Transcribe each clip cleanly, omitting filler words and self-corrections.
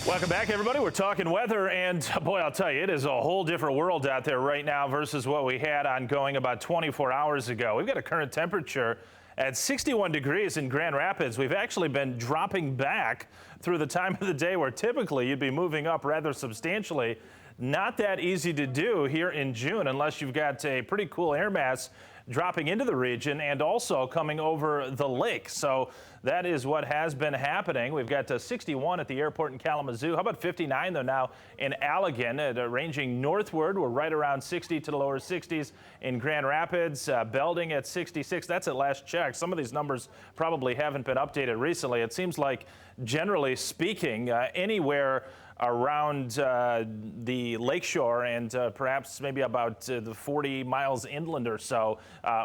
Welcome back, everybody. We're talking weather, and boy, I'll tell you, it is a whole different world out there right now versus what we had ongoing about 24 hours ago. We've got a current temperature at 61 degrees in Grand Rapids. We've actually been dropping back through the time of the day where typically you'd be moving up rather substantially. Not that easy to do here in June unless you've got a pretty cool air mass dropping into the region and also coming over the lake. So that is what has been happening. We've got 61 at the airport in Kalamazoo. How about 59 though now in Allegan, ranging northward. We're right around 60 to the lower 60s in Grand Rapids. Belding at 66. That's at last check. Some of these numbers probably haven't been updated recently. It seems like, generally speaking, anywhere around the lakeshore and perhaps maybe about the 40 miles inland or so,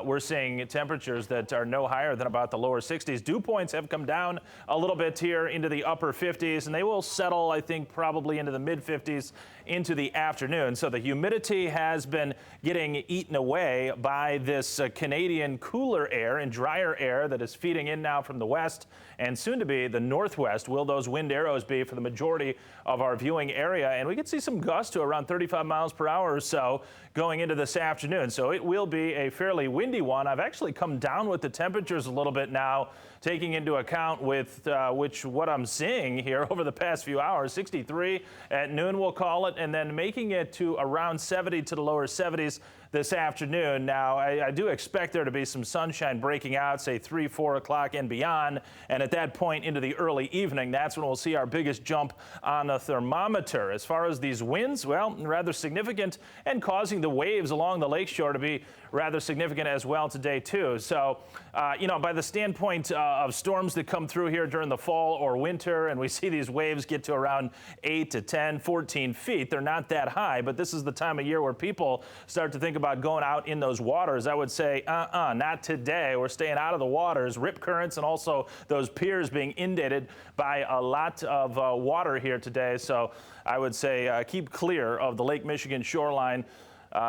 we're seeing temperatures that are no higher than about the lower 60s. Dew points have come down a little bit here into the upper 50s, and they will settle, I think, probably into the mid 50s into the afternoon. So the humidity has been getting eaten away by this Canadian cooler air and drier air that is feeding in now from the west and soon to be the northwest. Will those wind arrows be for the majority of our viewing area? And we could see some gusts to around 35 miles per hour or so going into this afternoon. So it will be a fairly windy one. I've actually come down with the temperatures a little bit now, taking into account with what I'm seeing here over the past few hours. 63 at noon, we'll call it, and then making it to around 70 to the lower 70s this afternoon. Now, I do expect there to be some sunshine breaking out, say 3, 4 o'clock and beyond. And at that point into the early evening, that's when we'll see our biggest jump on the thermometer. As far as these winds, well, rather significant and causing the waves along the lakeshore to be rather significant as well today, too. So, by the standpoint of storms that come through here during the fall or winter, and we see these waves get to around 8 to 10, 14 feet, they're not that high, but this is the time of year where people start to think about going out in those waters. I would say, not today. We're staying out of the waters. Rip currents and also those piers being inundated by a lot of water here today. So I would say keep clear of the Lake Michigan shoreline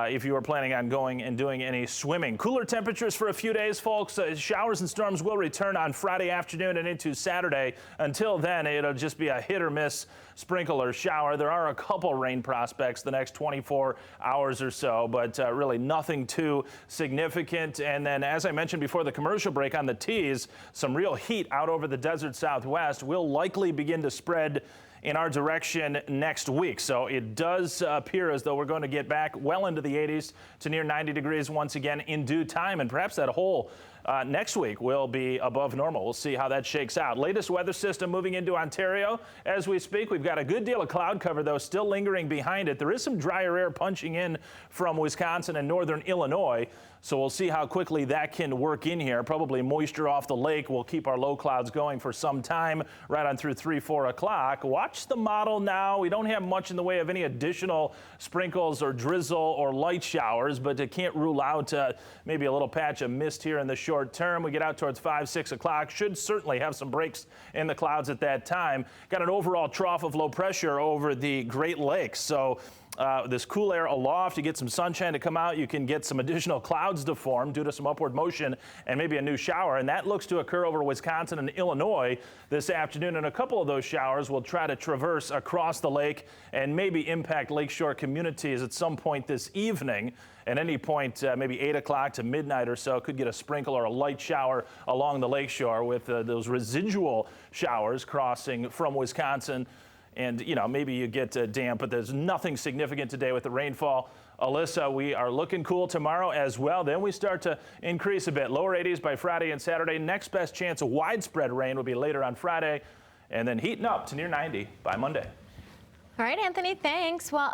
if you are planning on going and doing any swimming. Cooler temperatures for a few days, folks. Showers and storms will return on Friday afternoon and into Saturday. Until then, it'll just be a hit or miss sprinkle or shower. There are a couple rain prospects the next 24 hours or so, but really nothing too significant. And then, as I mentioned before the commercial break on the tees, some real heat out over the desert Southwest will likely begin to spread in our direction next week. So it does appear as though we're going to get back well into the 80s to near 90 degrees once again in due time, and perhaps that whole next week will be above normal. We'll see how that shakes out. Latest weather system moving into Ontario as we speak. We've got a good deal of cloud cover, though, still lingering behind it. There is some drier air punching in from Wisconsin and northern Illinois, so we'll see how quickly that can work in here. Probably moisture off the lake will keep our low clouds going for some time, right on through 3, 4 o'clock. Watch the model now. We don't have much in the way of any additional sprinkles or drizzle or light showers, but it can't rule out maybe a little patch of mist here in the short term. We get out towards 5, 6 o'clock. Should certainly have some breaks in the clouds at that time. Got an overall trough of low pressure over the Great Lakes. So this cool air aloft, you get some sunshine to come out. You can get some additional clouds to form due to some upward motion and maybe a new shower. And that looks to occur over Wisconsin and Illinois this afternoon. And a couple of those showers will try to traverse across the lake and maybe impact lakeshore communities at some point this evening. At any point, maybe 8 o'clock to midnight or so, could get a sprinkle or a light shower along the lakeshore with those residual showers crossing from Wisconsin. And, maybe you get damp, but there's nothing significant today with the rainfall. Alyssa, we are looking cool tomorrow as well. Then we start to increase a bit. Lower 80s by Friday and Saturday. Next best chance of widespread rain will be later on Friday, and then heating up to near 90 by Monday. All right, Anthony, thanks. Well,